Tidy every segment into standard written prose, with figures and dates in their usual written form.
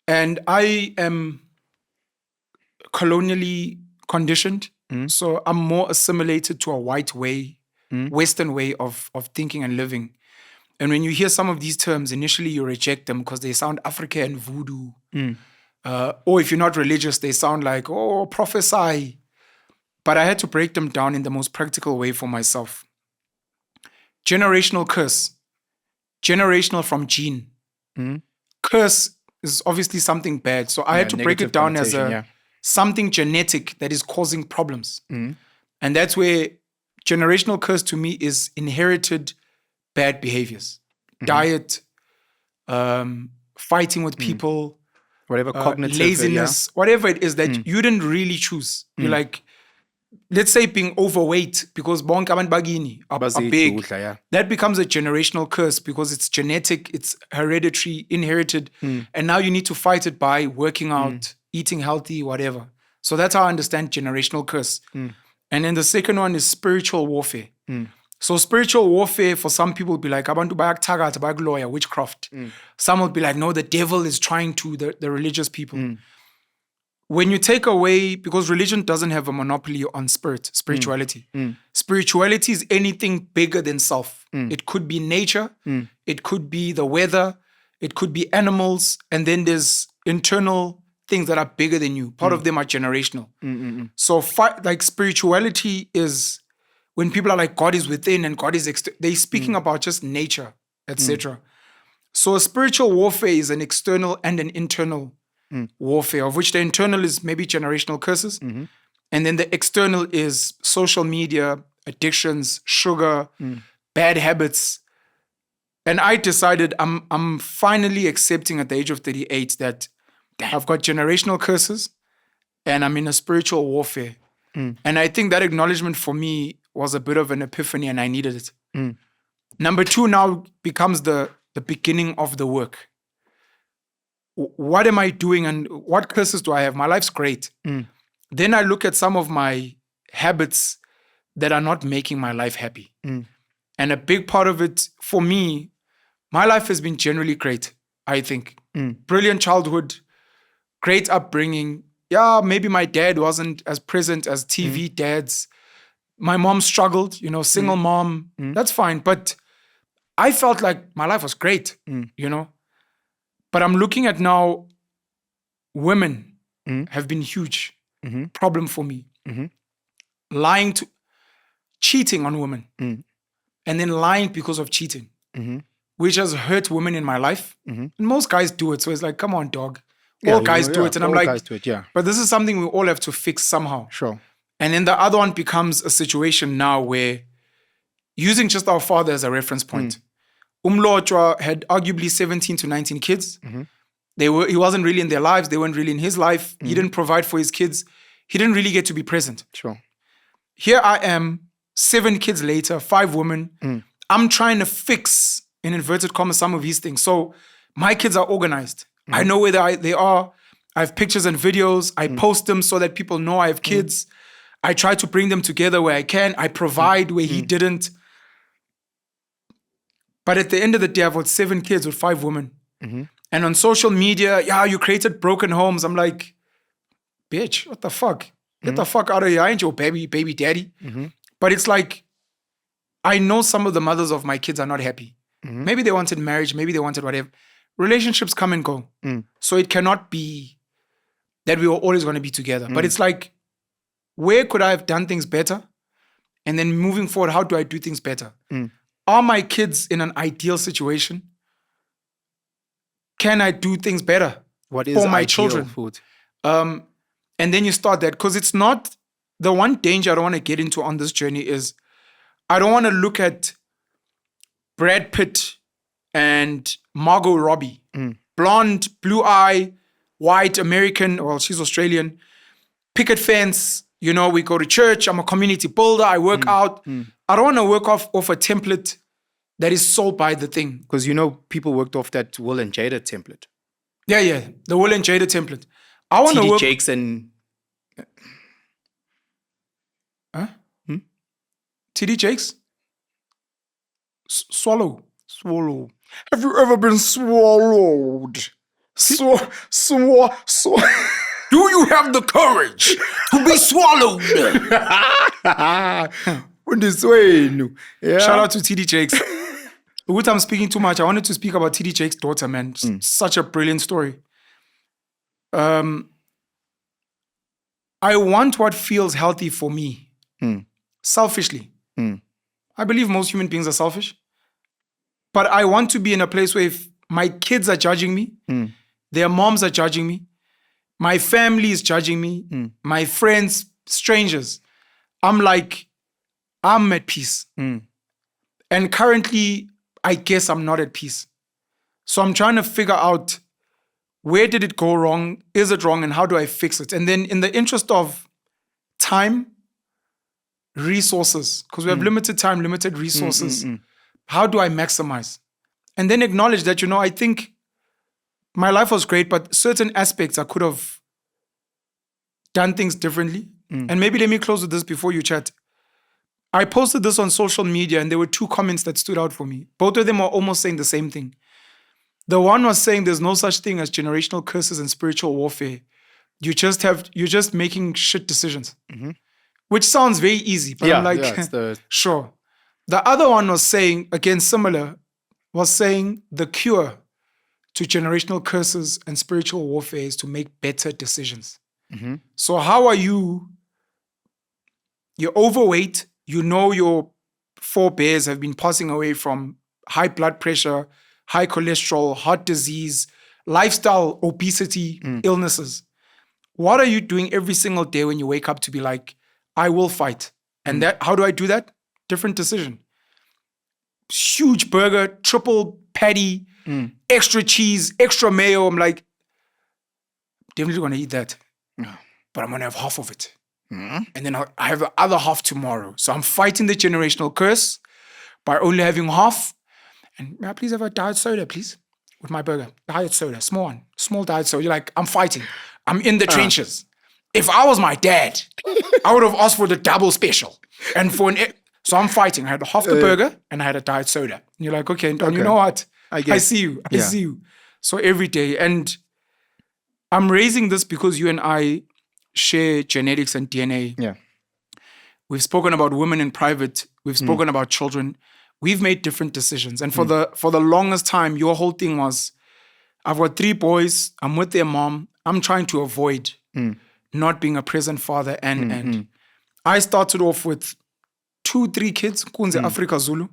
And I am colonially conditioned. So I'm more assimilated to a white way, Western way of thinking and living. And when you hear some of these terms, initially you reject them because they sound African voodoo. Or if you're not religious, they sound like, oh, prophesy. But I had to break them down in the most practical way for myself. Generational curse. Generational from gene. Curse is obviously something bad. So I had to break it down as something genetic that is causing problems. And that's where generational curse to me is inherited bad behaviors. Diet, fighting with people, whatever cognitive laziness, whatever it is that you didn't really choose. You're like, let's say being overweight because bonke abantu bagini are big. That becomes a generational curse because it's genetic, it's hereditary, inherited. And now you need to fight it by working out, eating healthy, whatever. So that's how I understand generational curse. And then the second one is spiritual warfare. So spiritual warfare for some people will be like, abantu bayakuthakatha, bayakuloya, witchcraft. Some will be like, no, the devil is trying to, the religious people. When you take away, because religion doesn't have a monopoly on spirituality. Spirituality is anything bigger than self. It could be nature, it could be the weather, it could be animals, and then there's internal things that are bigger than you. Part of them are generational. So like spirituality is when people are like, God is within and God is they're speaking about just nature, etc. So spiritual warfare is an external and an internal warfare, of which the internal is maybe generational curses. And then the external is social media, addictions, sugar, bad habits. And I decided I'm finally accepting at the age of 38 that I've got generational curses and I'm in a spiritual warfare. And I think that acknowledgement for me was a bit of an epiphany and I needed it. Number two now becomes the beginning of the work. What am I doing and what curses do I have? My life's great. Then I look at some of my habits that are not making my life happy. And a big part of it for me, my life has been generally great, I think. Brilliant childhood, great upbringing. Yeah, maybe my dad wasn't as present as TV dads. My mom struggled, single mom. That's fine. But I felt like my life was great, But I'm looking at now, women have been huge problem for me. Cheating on women. And then lying because of cheating, which has hurt women in my life. And most guys do it. So it's like, come on, dog. All guys do it. And I'm like, but this is something we all have to fix somehow. Sure. And then the other one becomes a situation now where, using just our father as a reference point, Umlotshwa had arguably 17 to 19 kids. He wasn't really in their lives. They weren't really in his life. He didn't provide for his kids. He didn't really get to be present. Sure. Here I am, 7 kids later, 5 women. I'm trying to fix, in inverted commas, some of these things. So my kids are organized. I know where they are. I have pictures and videos. I post them so that people know I have kids. I try to bring them together where I can. I provide where he didn't. But at the end of the day, I've got 7 kids with 5 women. And on social media, you created broken homes. I'm like, bitch, what the fuck? Get the fuck out of here. I ain't your baby daddy. But it's like, I know some of the mothers of my kids are not happy. Maybe they wanted marriage. Maybe they wanted whatever. Relationships come and go. So it cannot be that we were always going to be together. But it's like, where could I have done things better? And then moving forward, how do I do things better? Are my kids in an ideal situation? Can I do things better what is for my children? Food? And then you start that, because it's not, the one danger I don't want to get into on this journey is I don't want to look at Brad Pitt and Margot Robbie, blonde, blue eye, white, American, well, she's Australian, picket fence, we go to church, I'm a community builder, I work out. I don't want to work off a template that is sold by the thing. Because people worked off that Will and Jada template. Yeah, the Will and Jada template. I want to work... Jakes and... Huh? TD Jakes? Swallow. Have you ever been swallowed? So. Do you have the courage to be swallowed? Yeah. Shout out to TD Jakes. With I'm speaking too much, I wanted to speak about TD Jakes' daughter, man. Such a brilliant story. I want what feels healthy for me. Selfishly. I believe most human beings are selfish. But I want to be in a place where if my kids are judging me, their moms are judging me, my family is judging me, my friends, strangers, I'm at peace. And currently, I guess I'm not at peace. So I'm trying to figure out, where did it go wrong? Is it wrong? And how do I fix it? And then in the interest of time, resources, because we have limited time, limited resources, how do I maximize? And then acknowledge that, I think my life was great, but certain aspects I could have done things differently. And maybe let me close with this before you chat. I posted this on social media and there were 2 comments that stood out for me. Both of them are almost saying the same thing. The one was saying there's no such thing as generational curses and spiritual warfare. You're just making shit decisions. Which sounds very easy, but I'm like, sure. The other one was saying, again, similar, was saying the cure to generational curses and spiritual warfare is to make better decisions. So how are you? You're overweight. Your forebears have been passing away from high blood pressure, high cholesterol, heart disease, lifestyle, obesity, illnesses. What are you doing every single day when you wake up to be like, I will fight? And how do I do that? Different decision. Huge burger, triple patty, extra cheese, extra mayo. I'm like, definitely gonna eat that. But I'm gonna have half of it. And then I have the other half tomorrow. So I'm fighting the generational curse by only having half. And may I please have a diet soda, please? With my burger. Diet soda, small one. Small diet soda. You're like, I'm fighting. I'm in the trenches. If I was my dad, I would have asked for the double special. And so I'm fighting. I had half the burger and I had a diet soda. And you're like, okay, Don, you know what? I see you. I see you. So every day. And I'm raising this because you and I share genetics and DNA. Yeah. We've spoken about women in private. We've spoken about children. We've made different decisions. And for the longest time, your whole thing was, I've got 3 boys. I'm with their mom. I'm trying to avoid not being a present father. And I started off with 2, 3 kids, Kunze Africa Zulu.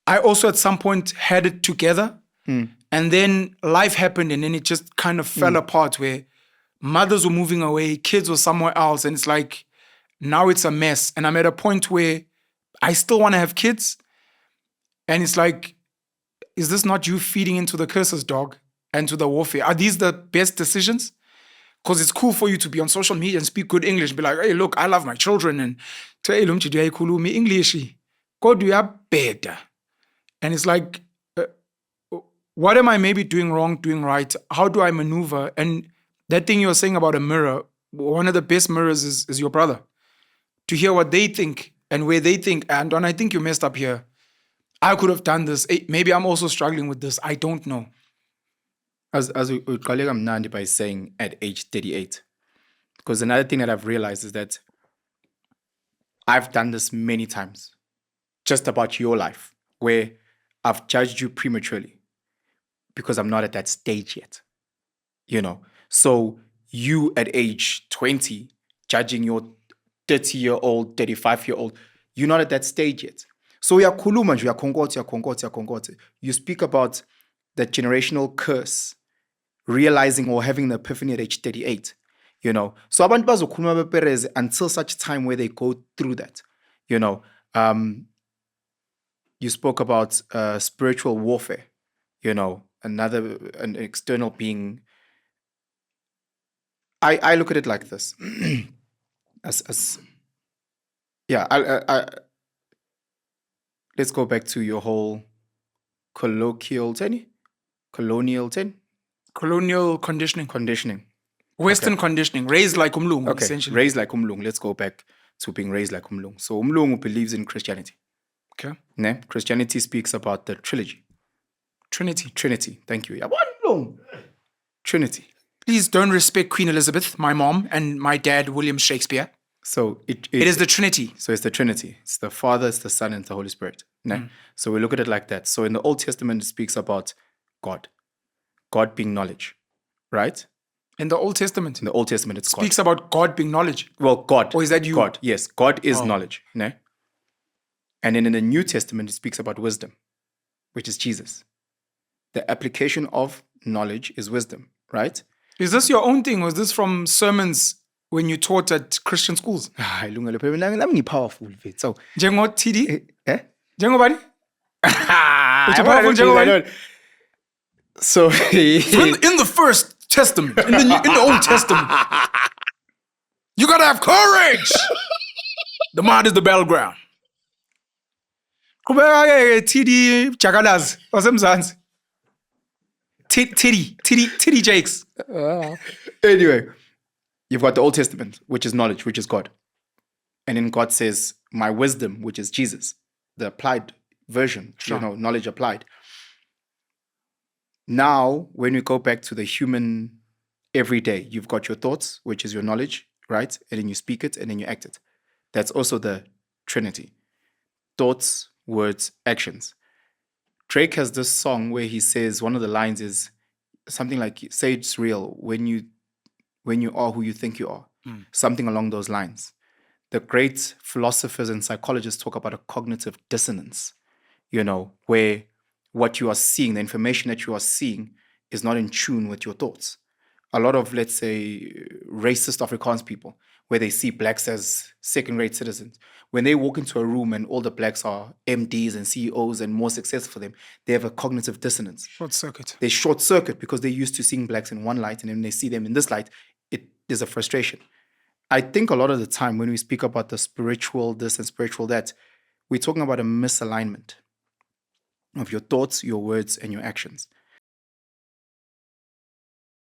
I also at some point had it together. And then life happened and then it just kind of fell apart where mothers were moving away, kids were somewhere else. And it's like, now it's a mess. And I'm at a point where I still want to have kids. And it's like, is this not you feeding into the curses, dog, and to the warfare? Are these the best decisions? Because it's cool for you to be on social media and speak good English. Be like, hey, look, I love my children. And English. Go do your better. And it's like, what am I maybe doing wrong, doing right? How do I maneuver? And that thing you were saying about a mirror, one of the best mirrors is your brother. To hear what they think and where they think, and I think you messed up here. I could have done this. Maybe I'm also struggling with this. I don't know. As we colleague Mnandi by saying at age 38. Because another thing that I've realized is that I've done this many times, just about your life, where I've judged you prematurely because I'm not at that stage yet. So you at age 20, judging your 30-year-old, 35-year-old, you're not at that stage yet. So you speak about the generational curse, realizing or having the epiphany at age 38. So abantu bazokhuluma bepereze until such time where they go through that. You spoke about spiritual warfare, an external being. I look at it like this. Let's go back to your whole colonial conditioning. Western conditioning, raised like umlungu, essentially. Raised like umlungu. Let's go back to being raised like umlungu. So umlungu believes in Christianity. Okay. Ne? Christianity speaks about the trilogy. Trinity. Thank you. Trinity. Please don't respect Queen Elizabeth, my mom, and my dad, William Shakespeare. So it is the Trinity. So it's the Trinity. It's the Father, it's the Son, and the Holy Spirit. So we look at it like that. So in the Old Testament, it speaks about God. God being knowledge, right? In the Old Testament? In the Old Testament, it speaks about God being knowledge. Well, God. Or is that you? God, yes. God is knowledge. And then in the New Testament, it speaks about wisdom, which is Jesus. The application of knowledge is wisdom, right? Is this your own thing, or is this from sermons when you taught at Christian schools? Hayi lungelo phela nami ngipowerful mfethu. So Njengo TD? Njengobani? Uthi powerful njengobani? So in the First Testament, in the Old Testament, you gotta have courage. The mind is the battleground. Qhubeka-ke TD Jakalazi wasemzansi. Titty Jakes. Anyway, you've got the Old Testament, which is knowledge, which is God. And then God says, my wisdom, which is Jesus, the applied version, knowledge applied. Now, when we go back to the human everyday, you've got your thoughts, which is your knowledge, right? And then you speak it and then you act it. That's also the Trinity. Thoughts, words, actions. Drake has this song where he says, one of the lines is something like, say it's real when you are who you think you are. Something along those lines. The great philosophers and psychologists talk about a cognitive dissonance, where what you are seeing, the information that you are seeing is not in tune with your thoughts. A lot of, let's say, racist Afrikaans people, where they see blacks as second-rate citizens, when they walk into a room and all the blacks are MDs and CEOs and more successful than them, they have a cognitive dissonance. Short circuit. They short circuit because they're used to seeing blacks in one light, and then when they see them in this light, there's a frustration. I think a lot of the time when we speak about the spiritual this and spiritual that, we're talking about a misalignment of your thoughts, your words, and your actions.